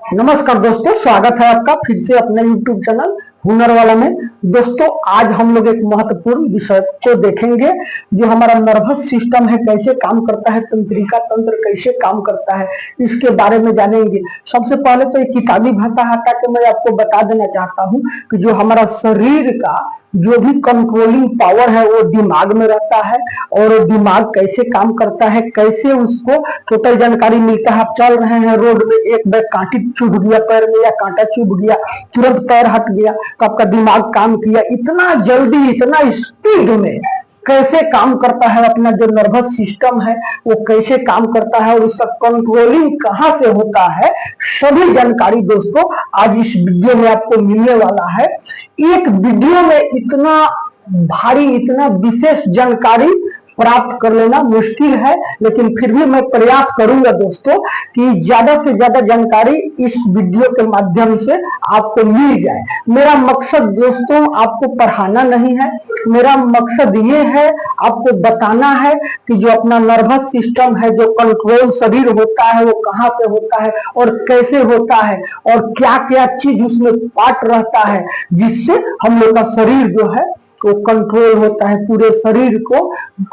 नमस्कार दोस्तों, स्वागत है आपका फिर से अपने YouTube चैनल हुनर वाला में। दोस्तों, आज हम लोग एक महत्वपूर्ण विषय को देखेंगे जो हमारा नर्वस सिस्टम है, कैसे काम करता है, तंत्रिका तंत्र कैसे काम करता है, इसके बारे में जानेंगे। सबसे पहले तो एक किताबी भाषा हटा के मैं आपको बता देना चाहता हूँ कि जो हमारा शरीर का जो भी कंट्रोलिंग पावर है वो दिमाग में रहता है, और दिमाग कैसे काम करता है, कैसे उसको टोटल जानकारी मिलता है। आप चल रहे हैं रोड में, एक बैग कांटी चुभ गया पैर में या कांटा चुभ गया, तुरंत पैर हट गया तो आपका दिमाग काम किया। इतना जल्दी, इतना स्पीड में कैसे काम करता है अपना जो नर्वस सिस्टम है, वो कैसे काम करता है और उसका कंट्रोलिंग कहाँ से होता है, सभी जानकारी दोस्तों आज इस वीडियो में आपको मिलने वाला है। एक वीडियो में इतना भारी, इतना विशेष जानकारी प्राप्त कर लेना मुश्किल है, लेकिन फिर भी मैं प्रयास करूंगा दोस्तों कि ज्यादा से ज्यादा जानकारी इस वीडियो के माध्यम से आपको मिल जाए। मेरा मकसद दोस्तों आपको पढ़ाना नहीं है, मेरा मकसद ये है आपको बताना है कि जो अपना नर्वस सिस्टम है, जो कंट्रोल शरीर होता है, वो कहाँ से होता है और कैसे होता है, और क्या क्या चीज उसमें पार्ट रहता है जिससे हम लोग का शरीर जो है वो कंट्रोल होता है। पूरे शरीर को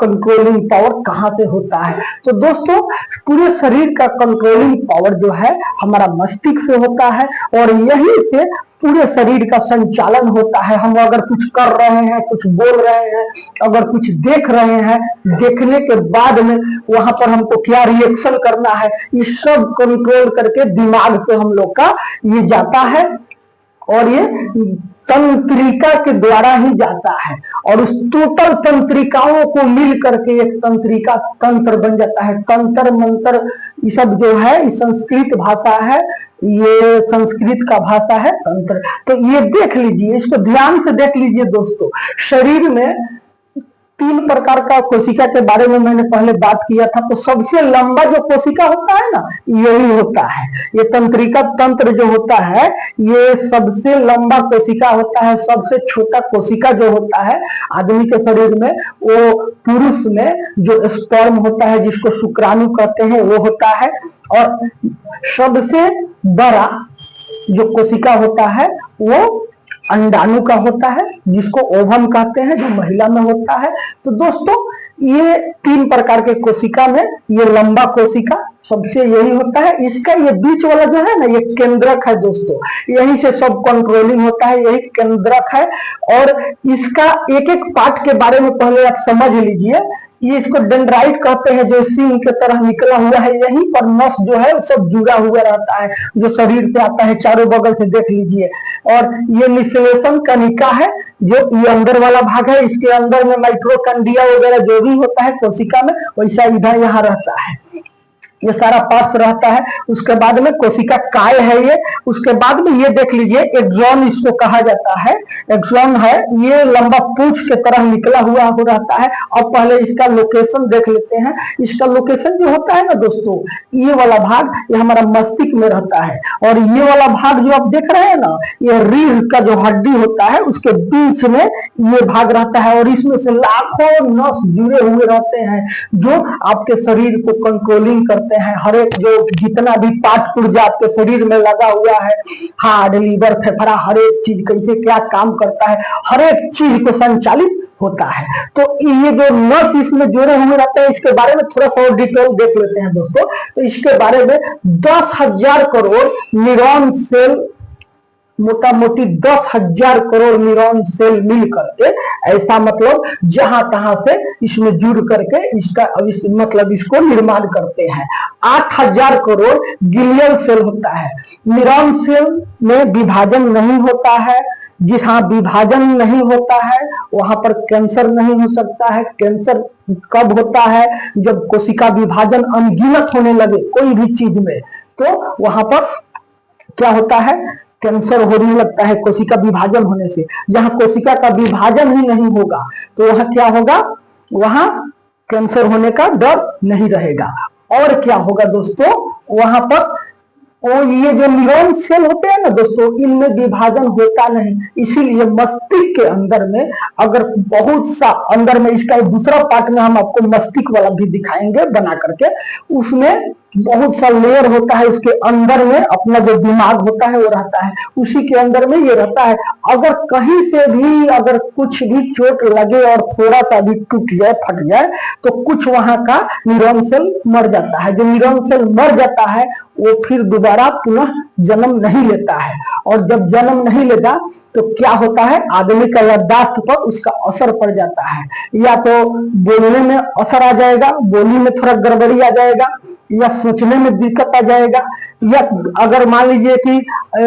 कंट्रोलिंग पावर कहाँ से होता है। तो दोस्तों, पूरे शरीर का कंट्रोलिंग पावर जो है हमारा मस्तिष्क से होता है, और यही से पूरे शरीर का संचालन होता है। हम अगर कुछ कर रहे हैं, कुछ बोल रहे हैं, अगर कुछ देख रहे हैं, देखने के बाद में वहां पर हमको क्या रिएक्शन करना है, ये सब कंट्रोल करके दिमाग से हम लोग का ये जाता है, और ये तंत्रिका के द्वारा ही जाता है, और उस टोटल तंत्रिकाओं को मिल करके एक तंत्रिका तंत्र बन जाता है। तंत्र मंत्र ये सब जो है संस्कृत भाषा है, ये संस्कृत का भाषा है तंत्र। तो ये देख लीजिए, इसको ध्यान से देख लीजिए दोस्तों। शरीर में 3 प्रकार का कोशिका के बारे में मैंने पहले बात किया था। तो सबसे लंबा जो कोशिका होता है ना, यही होता है। ये तंत्रिका तंत्र जो होता है ये सबसे लंबा कोशिका होता है। सबसे छोटा कोशिका जो होता है आदमी के शरीर में, वो पुरुष में जो स्पर्म होता है, जिसको शुक्राणु कहते हैं, वो होता है। और सबसे बड़ा जो कोशिका होता है वो अंडाणु का होता है, जिसको ओवम कहते हैं, जो महिला में होता है। तो दोस्तों, ये 3 प्रकार के कोशिका में ये लंबा कोशिका सबसे यही होता है। इसका ये बीच वाला जो है ना, ये केंद्रक है दोस्तों, यहीं से सब कंट्रोलिंग होता है, यही केंद्रक है। और इसका एक एक पार्ट के बारे में पहले आप समझ लीजिए। ये इसको डेंड्राइट कहते हैं, जो सिंह के तरह निकला हुआ है, यहीं पर नस जो है सब जुड़ा हुआ रहता है, जो शरीर पे आता है चारों बगल से देख लीजिए। और ये निश्लेषण कनिका है, जो ये अंदर वाला भाग है, इसके अंदर में माइक्रोकंडिया वगैरह जो भी होता है कोशिका में, वैसा इधर यहाँ रहता है, ये सारा पार्ट्स रहता है। उसके बाद में कोशिका काय है ये। उसके बाद में ये देख लीजिए, एक्सॉन इसको कहा जाता है। एक्सॉन है, ये लंबा पूंछ के तरह निकला हुआ हो रहता है। अब पहले इसका लोकेशन देख लेते हैं। इसका लोकेशन जो होता है ना दोस्तों, ये वाला भाग ये हमारा मस्तिष्क में रहता है, और ये वाला भाग जो आप देख रहे हैं ना, ये रीढ़ का जो हड्डी होता है उसके बीच में ये भाग रहता है, और इसमें से लाखों नस जुड़े हुए रहते हैं जो आपके शरीर को कंट्रोलिंग करते हैं। हर एक जो जितना भी पार्ट पुर्जा आपके शरीर में लगा हुआ है, हार्ट, लीवर, फेफड़ा, हर एक चीज कैसे क्या काम करता है, हर एक चीज को संचालित होता है। तो ये जो नस इसमें जुड़े हुए रहते हैं, इसके बारे में थोड़ा सा और डिटेल देख लेते हैं दोस्तों। तो इसके बारे में 10,000 करोड़ न्यूरॉन सेल, मोटा मोटी 10,000 करोड़ न्यूरॉन सेल मिल करके, ऐसा मतलब जहां तहां से इसमें जुड़ करके इसका मतलब इसको निर्माण करते हैं। 8,000 करोड़ गिलियन सेल होता है। न्यूरॉन सेल में विभाजन नहीं होता है। जहां विभाजन नहीं होता है वहां पर कैंसर नहीं हो सकता है। कैंसर कब होता है? जब कोशिका विभाजन अनगिनत होने लगे कोई भी चीज में, तो वहां पर क्या होता है, कैंसर होने लगता है कोशिका विभाजन होने से। जहां कोशिका का विभाजन ही नहीं होगा तो वहां क्या होगा, वहां कैंसर होने का डर नहीं रहेगा। और क्या होगा दोस्तों, वहां पर और ये जो न्यूरॉन सेल होते हैं ना दोस्तों, इनमें विभाजन होता नहीं। इसीलिए मस्तिष्क के अंदर में अगर बहुत सा अंदर में, इसका एक दूसरा पार्ट में हम आपको मस्तिष्क वाला भी दिखाएंगे बना करके, उसमें बहुत सा लेयर होता है, उसके अंदर में अपना जो दिमाग होता है वो रहता है, उसी के अंदर में ये रहता है। अगर कहीं से भी अगर कुछ भी चोट लगे और थोड़ा सा भी टूट जाए, फट जाए, तो कुछ वहां का न्यूरॉन सेल मर जाता है। जो न्यूरॉन सेल मर जाता है वो फिर दोबारा पुनः जन्म नहीं लेता है, और जब जन्म नहीं लेता तो क्या होता है, आदमी का याददाश्त पर उसका असर पड़ जाता है। या तो बोलने में असर आ जाएगा, बोली में थोड़ा गड़बड़ी आ जाएगा, या सोचने में दिक्कत आ जाएगा, या अगर मान लीजिए कि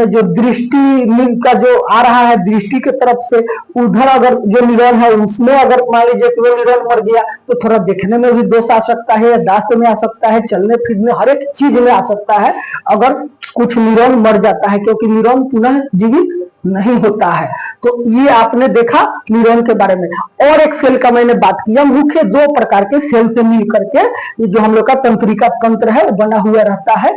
जो दृष्टि का जो आ रहा है दृष्टि की तरफ से, उधर अगर जो न्यूरॉन है उसमें अगर मान लीजिए कि वो न्यूरॉन मर गया तो थोड़ा देखने में भी दोष आ सकता है, याददाश्त में आ सकता है, चलने फिरने हर एक चीज में आ सकता है अगर कुछ न्यूरॉन मर जाता है, क्योंकि न्यूरॉन पुनः जीवित नहीं होता है। तो ये आपने देखा न्यूरॉन के बारे में। और एक सेल का मैंने बात किया, मुख्य दो प्रकार के सेल से मिल करके ये जो हम लोग का तंत्रिका तंत्र है वो बना हुआ रहता है।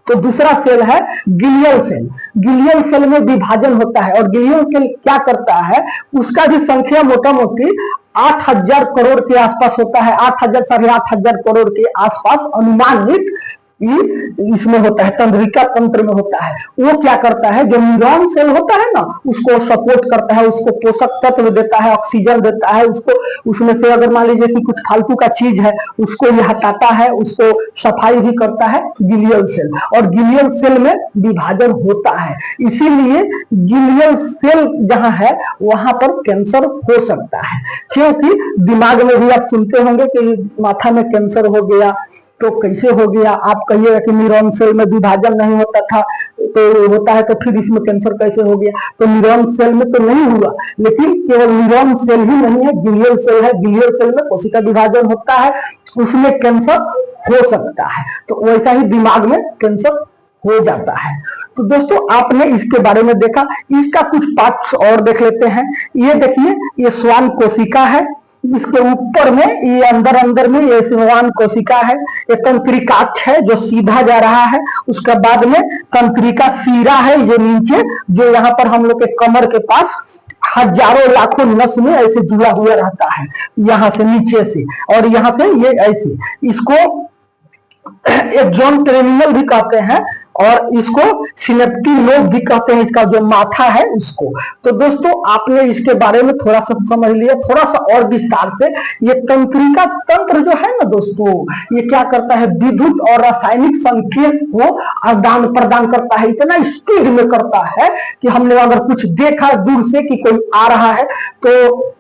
तो दूसरा सेल है गिलियल सेल। गिलियल सेल में विभाजन होता है, और गिलियल सेल क्या करता है, उसका भी संख्या मोटा मोटी 8,000 करोड़ के आसपास होता है। 8,000 साढ़े 8,000 करोड़ के आसपास अनुमानित इसमें होता है, तंत्रिका तंत्र में होता है। वो क्या करता है, जो न्यूरॉन सेल होता है ना उसको सपोर्ट करता है, उसको पोषक तत्व देता है, ऑक्सीजन देता है, उसको उसमें से अगर मान लीजिए कि कुछ फालतू का चीज है उसको ये हटाता है, उसको सफाई भी करता है गिलियल सेल। और गिलियल सेल में विभाजन होता है, इसीलिए गिलियल सेल जहां है वहां पर कैंसर हो सकता है। क्योंकि दिमाग में भी आप सुनते होंगे कि माथा में कैंसर हो गया, तो कैसे हो गया, आप कहिएगा कि न्यूरॉन सेल में विभाजन नहीं होता था तो होता है, तो फिर इसमें कैंसर कैसे हो गया। तो न्यूरॉन सेल में तो नहीं हुआ, लेकिन केवल न्यूरॉन सेल ही नहीं है, गिलियल सेल है। गिलियल सेल में कोशिका विभाजन होता है, उसमें कैंसर हो सकता है। तो वैसा ही दिमाग में कैंसर हो जाता है। तो दोस्तों आपने इसके बारे में देखा, इसका कुछ पार्ट्स और देख लेते हैं। ये देखिए, ये श्वान कोशिका है, इसके ऊपर में ये अंदर अंदर में ये श्वान कोशिका है। ये तंत्रिकाक्ष है जो सीधा जा रहा है, उसके बाद में तंत्रिका सीरा है जो नीचे, जो यहाँ पर हम लोग के कमर के पास हजारों लाखों नस में ऐसे जुड़ा हुआ रहता है, यहाँ से नीचे से, और यहाँ से ये ऐसे, इसको एक्सॉन टर्मिनल भी कहते हैं, और इसको सिनेप्टिक नोड भी कहते हैं, इसका जो माथा है उसको। तो दोस्तों आपने इसके बारे में थोड़ा सा समझ लिया, थोड़ा सा और विस्तार से। ये तंत्रिका तंत्र जो है ना दोस्तों, ये क्या करता है, विद्युत और रासायनिक संकेत को आदान प्रदान करता है, इतना स्पीड में करता है कि हमने अगर कुछ देखा दूर से कि कोई आ रहा है तो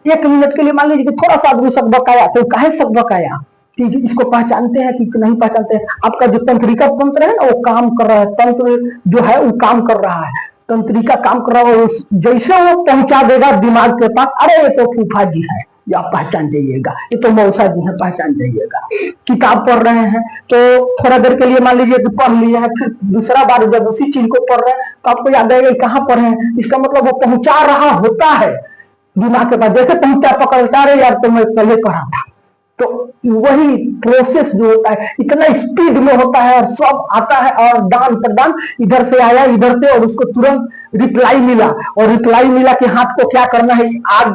1 मिनट के लिए मान लीजिए कि थोड़ा सा आदमी सकबकाया, तो काहे सकबकाया, ठीक है, इसको पहचानते हैं कि नहीं पहचानते हैं। आपका जो तंत्रिका तंत्र है ना वो काम कर रहा है, तंत्र जो है वो काम कर रहा है, तंत्रिका काम कर रहा है। जैसे वो पहुंचा देगा दिमाग के पास, अरे ये तो फूफा जी है, या आप पहचान जाइएगा, ये तो मौसा जी है, पहचान जाइएगा। किताब पढ़ रहे हैं तो थोड़ा देर के लिए मान लीजिए कि पढ़ लिए हैं, फिर दूसरा बार जब उसी चीज को पढ़ रहे हैं तो आपको याद आएगा कहाँ पढ़े हैं, इसका मतलब वो पहुंचा रहा होता है दिमाग के पास। जैसे पहुंचा, पकड़ता रहे यार तो मैं पहले पढ़ा था। तो वही प्रोसेस जो होता है इतना स्पीड में होता है, और सब आता है और दान प्रदान, इधर से आया इधर से, और उसको तुरंत रिप्लाई मिला, और रिप्लाई मिला कि हाथ को क्या करना है, आग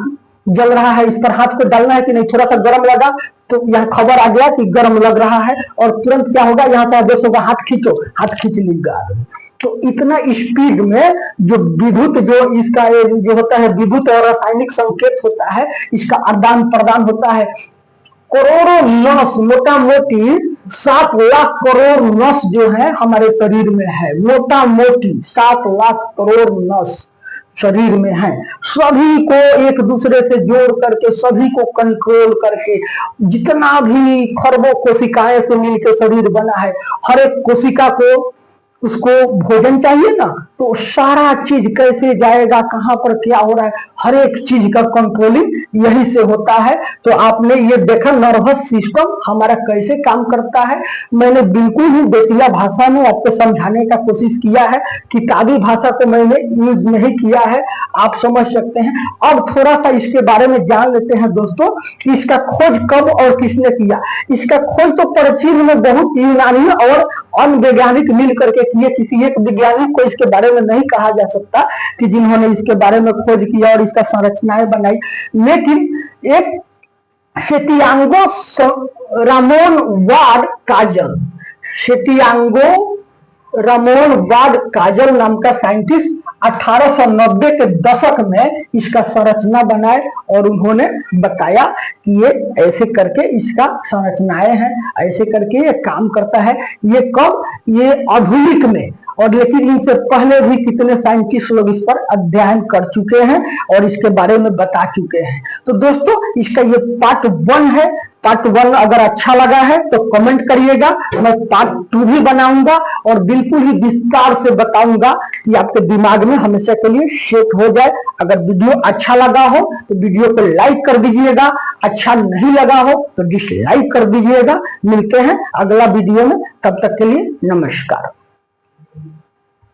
जल रहा है, इस पर हाथ को डालना है कि नहीं, थोड़ा सा गर्म लगा तो यहाँ खबर आ गया कि गर्म लग रहा है, और तुरंत क्या होगा, यहाँ से आदेश होगा हाथ खींचो, हाथ खींच लेगा। तो इतना स्पीड में जो विद्युत जो इसका जो होता है, विद्युत और रासायनिक संकेत होता है, इसका आदान प्रदान होता है। करोड़ों नस, मोटा मोटी 7 लाख करोड़ नस जो है हमारे शरीर में है, मोटा मोटी 7 लाख करोड़ नस शरीर में है। सभी को एक दूसरे से जोड़ करके, सभी को कंट्रोल करके, जितना भी खरबों कोशिकाएं से मिलकर शरीर बना है, हर एक कोशिका को उसको भोजन चाहिए ना, तो सारा चीज कैसे जाएगा, कहां पर क्या हो रहा है, हर एक चीज का कंट्रोलिंग यही से होता है। तो आपने ये देखा नर्वस सिस्टम हमारा कैसे काम करता है। मैंने बिल्कुल ही देसिया भाषा में आपको समझाने का कोशिश किया है, किताबी भाषा को मैंने यूज नहीं किया है, आप समझ सकते हैं। अब थोड़ा सा इसके बारे में जान लेते हैं दोस्तों, इसका खोज कब और किसने किया। इसका खोज तो प्राचीन में बहुत यूनानी और अन्य वैज्ञानिक मिल करके किए, किसी एक वैज्ञानिक को इसके बारे में नहीं कहा जा सकता कि जिन्होंने इसके बारे में खोज किया और इसका संरचनाएं बनाई। लेकिन एक सेटियांगो रामोन वाड काजल, सेटियांगो रमोन वाड काजल नाम का साइंटिस्ट 1890 के दशक में इसका संरचना बनाए और उन्होंने बताया कि ये ऐसे करके इसका संरचनाएं हैं, ऐसे करके ये काम करता है। ये कब, ये आधुनिक में, और लेकिन इनसे पहले भी कितने साइंटिस्ट लोग इस पर अध्ययन कर चुके हैं और इसके बारे में बता चुके हैं। तो दोस्तों इसका ये पार्ट 1 है। पार्ट 1 अगर अच्छा लगा है तो कमेंट करिएगा, मैं पार्ट 2 भी बनाऊंगा और बिल्कुल ही विस्तार से बताऊंगा कि आपके दिमाग में हमेशा के लिए सेट हो जाए। अगर वीडियो अच्छा लगा हो तो वीडियो को लाइक कर दीजिएगा, अच्छा नहीं लगा हो तो डिसलाइक कर दीजिएगा। मिलते हैं अगला वीडियो में, तब तक के लिए नमस्कार।